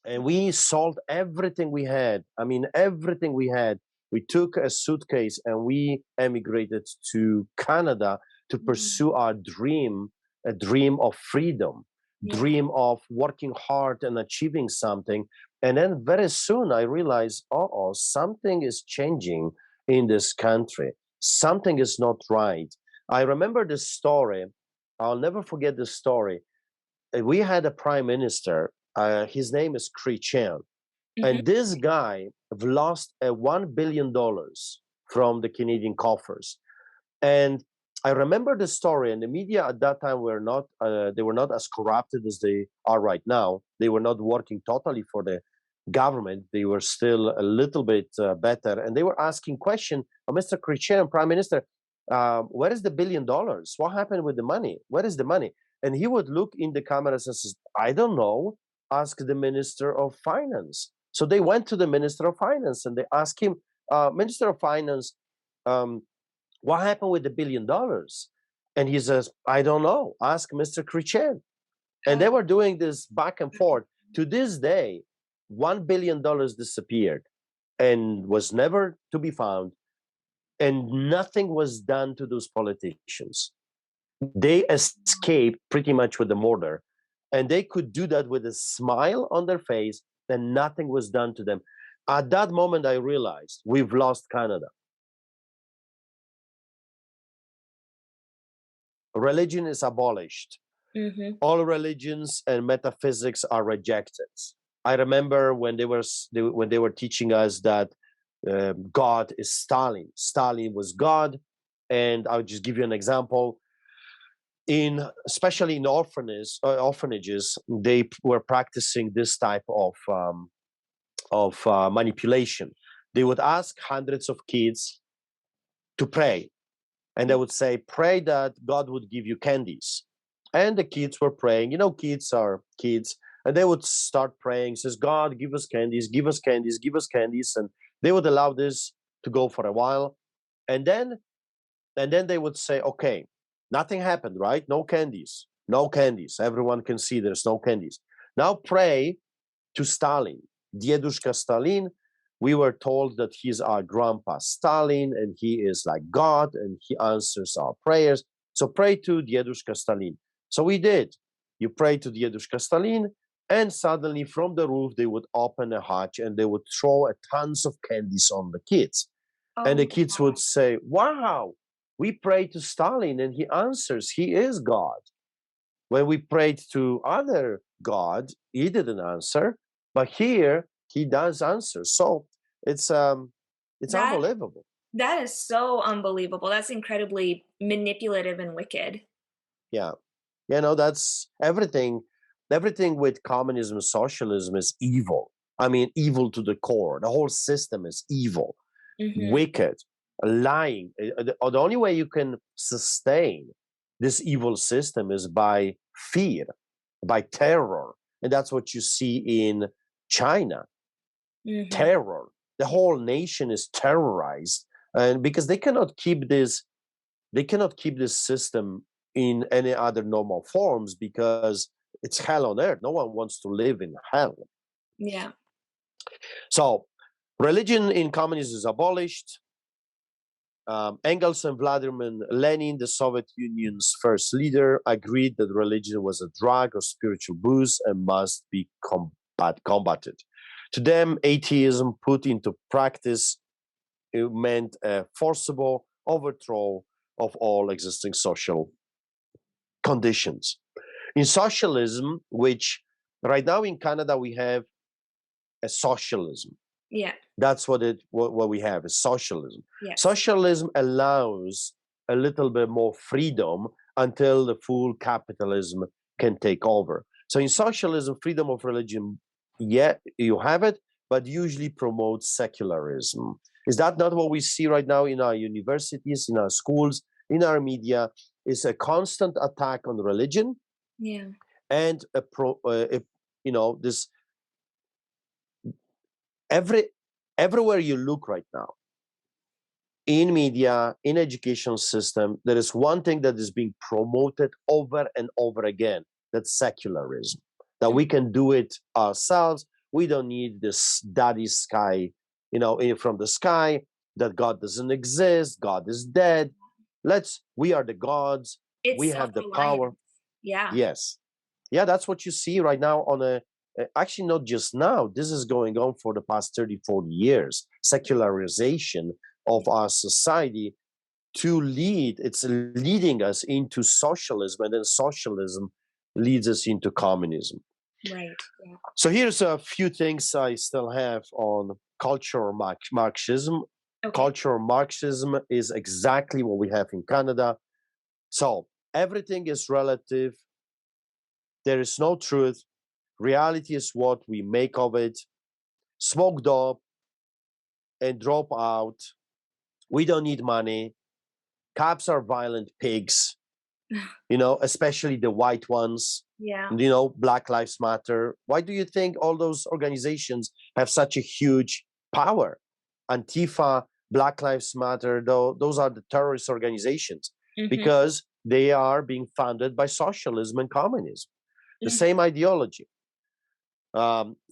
And we sold everything we had. I mean, everything we had. We took a suitcase and we emigrated to Canada to pursue our dream, a dream of freedom, Yeah. dream of working hard and achieving something. And then very soon I realized, oh, something is changing in this country. Something is not right. I remember this story. I'll never forget this story. We had a prime minister. His name is Christian. Hmm. And this guy lost $1 billion from the Canadian coffers. And I remember the story, and the media at that time were not they were not as corrupted as they are right now. They were not working totally for the government. They were still a little bit better, and they were asking question, Mr. Christian, Prime Minister, where is the $1 billion? What happened with the money? Where is the money? And he would look in the cameras and says, I don't know. Ask the Minister of Finance. So they went to the Minister of Finance and they asked him, Minister of Finance, what happened with the $1 billion? And he says, I don't know. Ask Mr. Christian. And they were doing this back and forth. To this day, $1 billion disappeared and was never to be found. And nothing was done to those politicians. They escaped pretty much with the murder. And they could do that with a smile on their face, and nothing was done to them. At that moment, I realized we've lost Canada. Religion is abolished. Hmm. All religions and metaphysics are rejected. I remember when they were teaching us that God is Stalin. Stalin was God, and I'll just give you an example. Especially in orphanages, they were practicing this type of manipulation. They would ask hundreds of kids to pray, and they would say, "Pray that God would give you candies." And the kids were praying. You know, kids are kids, and they would start praying, says, "God, give us candies, give us candies, give us candies," and they would allow this to go for a while, and then they would say, "Okay, nothing happened, right? No candies, no candies. Everyone can see there's no candies. Now pray to Stalin, Diedushka Stalin." We were told that he's our grandpa Stalin and he is like God and he answers our prayers. So pray to Diedushka Stalin. So we did. You pray to Diedushka Stalin, and suddenly from the roof they would open a hatch and they would throw tons of candies on the kids. And the Oh, kids would say, "Wow, we prayed to Stalin and he answers. He is God." When we prayed to other God, he didn't answer, but here he does answer. So it's that unbelievable. that is so unbelievable. That's incredibly manipulative and wicked. Yeah, that's everything. Everything with communism, socialism is evil. I mean, evil to the core. The whole system is evil, Hmm. wicked, lying. The only way you can sustain this evil system is by fear, by terror. And that's what you see in China. Hmm. Terror. The whole nation is terrorized. And because they cannot keep this system in any other normal forms because it's hell on earth. No one wants to live in hell. Yeah. So religion in communism is abolished. Engels and Vladimir Lenin, the Soviet Union's first leader, agreed that religion was a drug or spiritual booze and must be combated. To them, atheism put into practice, it meant a forcible overthrow of all existing social conditions. In socialism, which right now in Canada we have a socialism. Yeah. That's what we have is socialism. Yes. Socialism allows a little bit more freedom until the full capitalism can take over. So in socialism, freedom of religion, yeah, you have it, but usually promotes secularism. Is that not what we see right now in our universities, in our schools, in our media? Is a constant attack on religion Yeah. and this every everywhere you look right now in media, in education system, there is one thing that is being promoted over and over again. That's secularism. That we can do it ourselves. We don't need this daddy sky, from the sky, that God doesn't exist, God is dead. We are the gods, we It's have the power. self-reliance. Yeah. Yes. Yeah, that's what you see right now actually not just now, this is going on for the past 30, 40 years, secularization of our society it's leading us into socialism, and then socialism leads us into communism. Right. Yeah. So here's a few things I still have on cultural Marxism. Okay. Cultural Marxism is exactly what we have in Canada. So everything is relative. There is no truth. Reality is what we make of it. Smoked up and drop out. We don't need money. Cops are violent pigs, especially the white ones. Yeah. Black Lives Matter. Why do you think all those organizations have such a huge power? Antifa, Black Lives Matter, though, those are the terrorist organizations because they are being funded by socialism and communism, the same ideology.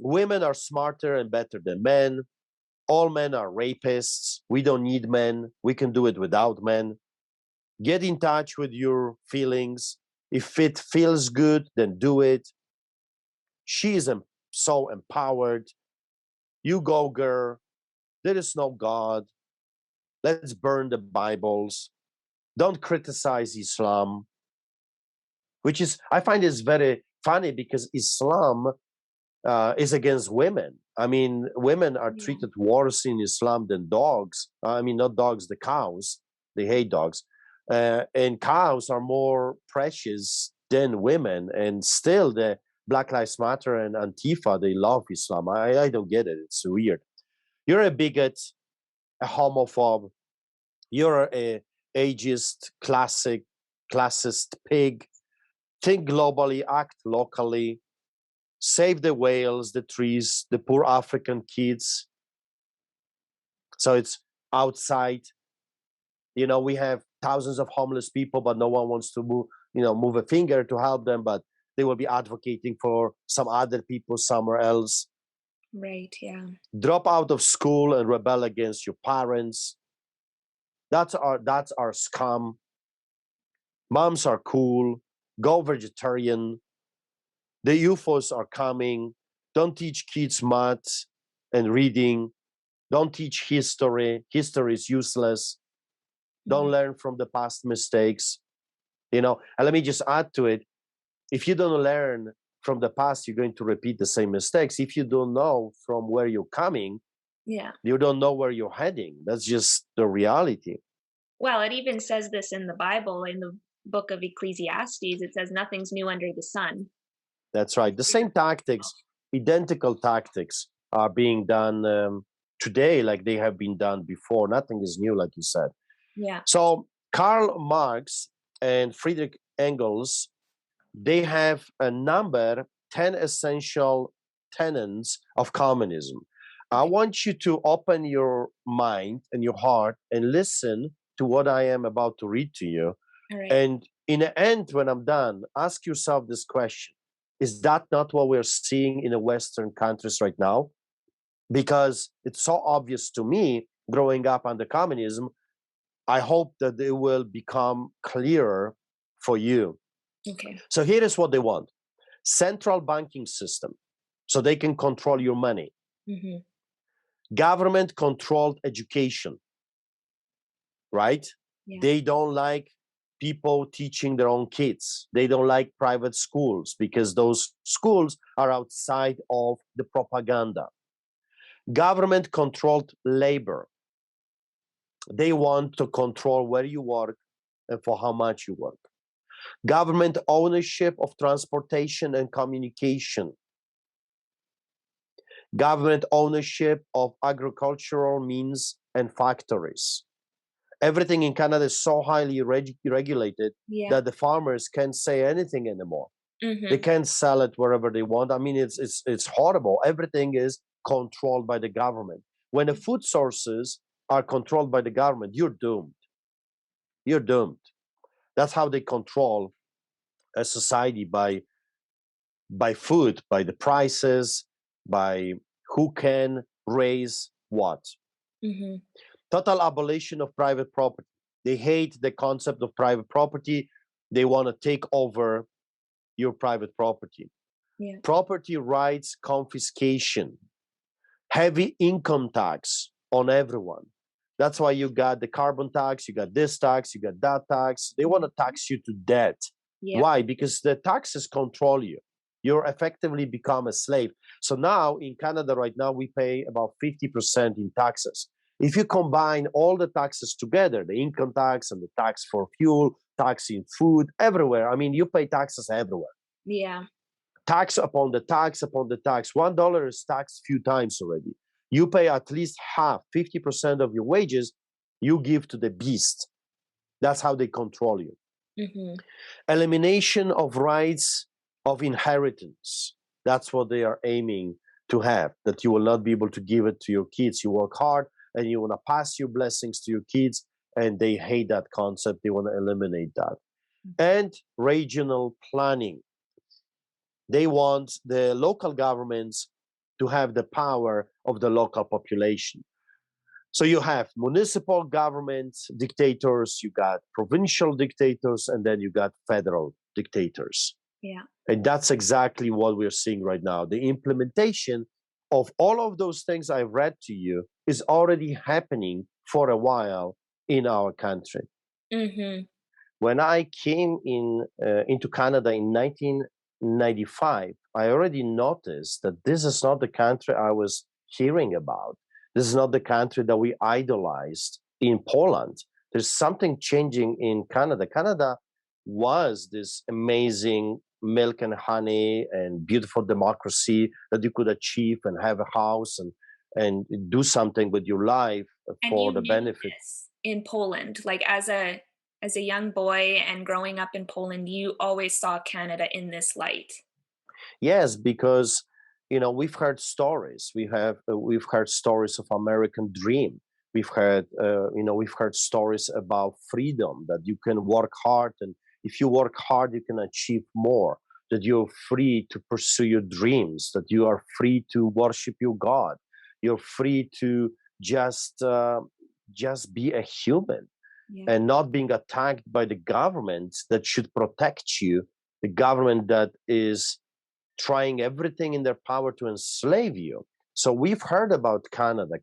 Women are smarter and better than men. All men are rapists. We don't need men. We can do it without men. Get in touch with your feelings. If it feels good, then do it. She is so empowered. You go, girl. There is no God. Let's burn the Bibles. Don't criticize Islam, which is, I find is very funny because Islam is against women. I mean, women are treated worse in Islam than dogs. I mean, not dogs, the cows. They hate dogs. And cows are more precious than women. And still, the Black Lives Matter and Antifa, they love Islam. I don't get it. It's weird. You're a bigot, a homophobe. You're a ageist, classist pig. Think globally, act locally. Save the whales, the trees, the poor African kids. So it's outside. We have thousands of homeless people, but no one wants to move a finger to help them, but they will be advocating for some other people somewhere else. Right, yeah. Drop out of school and rebel against your parents. That's our scum. Moms are cool. Go vegetarian. The UFOs are coming. Don't teach kids math and reading. Don't teach history. History is useless. Don't learn from the past mistakes. And let me just add to it. If you don't learn from the past, you're going to repeat the same mistakes. If you don't know from where you're coming, you don't know where you're heading. That's just the reality. Well, it even says this in the Bible, in the book of Ecclesiastes. It says nothing's new under the sun. That's right. The same tactics, identical tactics are being done today like they have been done before. Nothing is new, like you said. Yeah. So Karl Marx and Friedrich Engels, they have a number 10 essential tenets of communism. I want you to open your mind and your heart and listen to what I am about to read to you. All right. And in the end, when I'm done, ask yourself this question. Is that not what we're seeing in the Western countries right now? Because it's so obvious to me growing up under communism. I hope that it will become clearer for you. Okay. So here is what they want. Central banking system, so they can control your money. Government-controlled education, right? Yeah. They don't like people teaching their own kids. They don't like private schools because those schools are outside of the propaganda. Government-controlled labor. They want to control where you work and for how much you work. Government ownership of transportation and communication. Government ownership of agricultural means and factories. Everything in Canada is so highly regulated that the farmers can't say anything anymore. They can't sell it wherever they want. I mean, it's horrible. Everything is controlled by the government. When the food sources are controlled by the government, you're doomed. You're doomed. That's how they control a society, by food, by the prices. by who can raise what. Mm-hmm. Total abolition of private property. They hate the concept of private property. They want to take over your private property. Yeah. Property rights confiscation, heavy income tax on everyone. That's why you got the carbon tax, you got this tax, you got that tax. They want to tax you to death. Yeah. Why? Because the taxes control you. You're effectively become a slave. So now in Canada right now, we pay about 50% in taxes. If you combine all the taxes together, the income tax and the tax for fuel, tax in food, everywhere, I mean, you pay taxes everywhere. Yeah. Tax upon the tax upon the tax. $1 is taxed few times already. You pay at least half, 50% of your wages, you give to the beast. That's how they control you. Mm-hmm. Elimination of rights of inheritance. That's what they are aiming to have, that you will not be able to give it to your kids. You work hard and you want to pass your blessings to your kids, and they hate that concept. They want to eliminate that. And regional planning. They want the local governments to have the power of the local population. So you have municipal governments, dictators, you got provincial dictators, and then you got federal dictators. Yeah. And that's exactly what we're seeing right now. The implementation of all of those things I read to you is already happening for a while in our country. Mm-hmm. When I came into Canada in 1995, I already noticed that this is not the country I was hearing about. This is not the country that we idolized in Poland. There's something changing in Canada. Canada was this amazing milk and honey and beautiful democracy that you could achieve and have a house and do something with your life And for you the knew benefit. this in Poland, like as a young boy and growing up in Poland, you always saw Canada in this light. Yes, because we've heard stories. We've heard stories of American dream. We've heard stories about freedom, that you can work hard, and if you work hard, you can achieve more. That you're free to pursue your dreams. That you are free to worship your God. You're free to just be a human Yeah. and not being attacked by the government that should protect you. The government that is trying everything in their power to enslave you. So we've heard about Canada,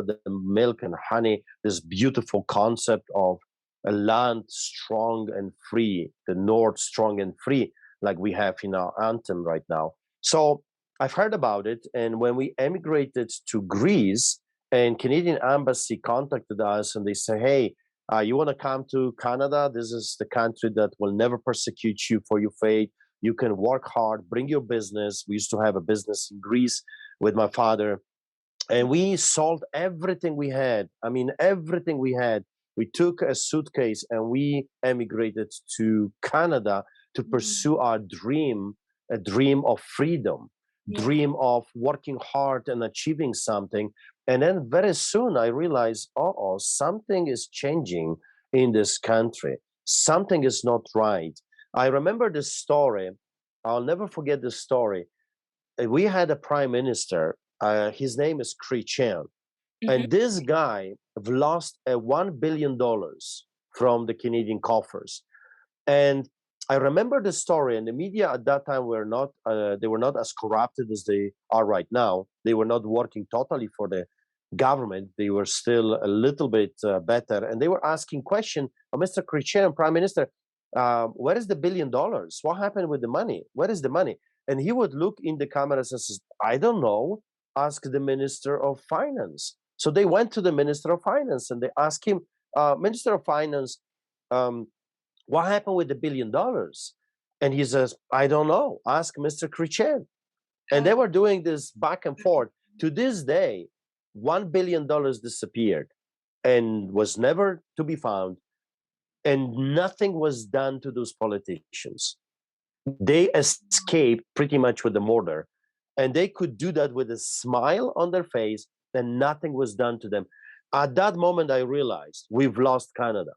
the milk and honey, this beautiful concept of a land strong and free, the North strong and free, like we have in our anthem right now. So I've heard about it. And when we emigrated to Greece, and Canadian embassy contacted us and they say, hey, you want to come to Canada? This is the country that will never persecute you for your faith. You can work hard, bring your business. We used to have a business in Greece with my father, and we sold everything we had. I mean, everything we had. We took a suitcase and we emigrated to Canada to pursue our dream, a dream of freedom, Yeah. dream of working hard and achieving something. And then very soon I realized, something is changing in this country. Something is not right. I remember this story. I'll never forget this story. We had a prime minister. His name is Christian. Mm-hmm. And this guy lost $1 billion from the Canadian coffers. And I remember the story, and the media at that time they were not as corrupted as they are right now. They were not working totally for the government. They were still a little bit better. And they were asking question, Mr. Christian, Prime Minister, where is the $1 billion? What happened with the money? Where is the money? And he would look in the cameras and says, I don't know. Ask the Minister of Finance. So they went to the Minister of Finance and they asked him, Minister of Finance, what happened with the $1 billion? And he says, I don't know. Ask Mr. Christian. And they were doing this back and forth. To this day, $1 billion disappeared and was never to be found. And nothing was done to those politicians. They escaped pretty much with the murder. And they could do that with a smile on their face, and nothing was done to them. At that moment, I realized we've lost Canada.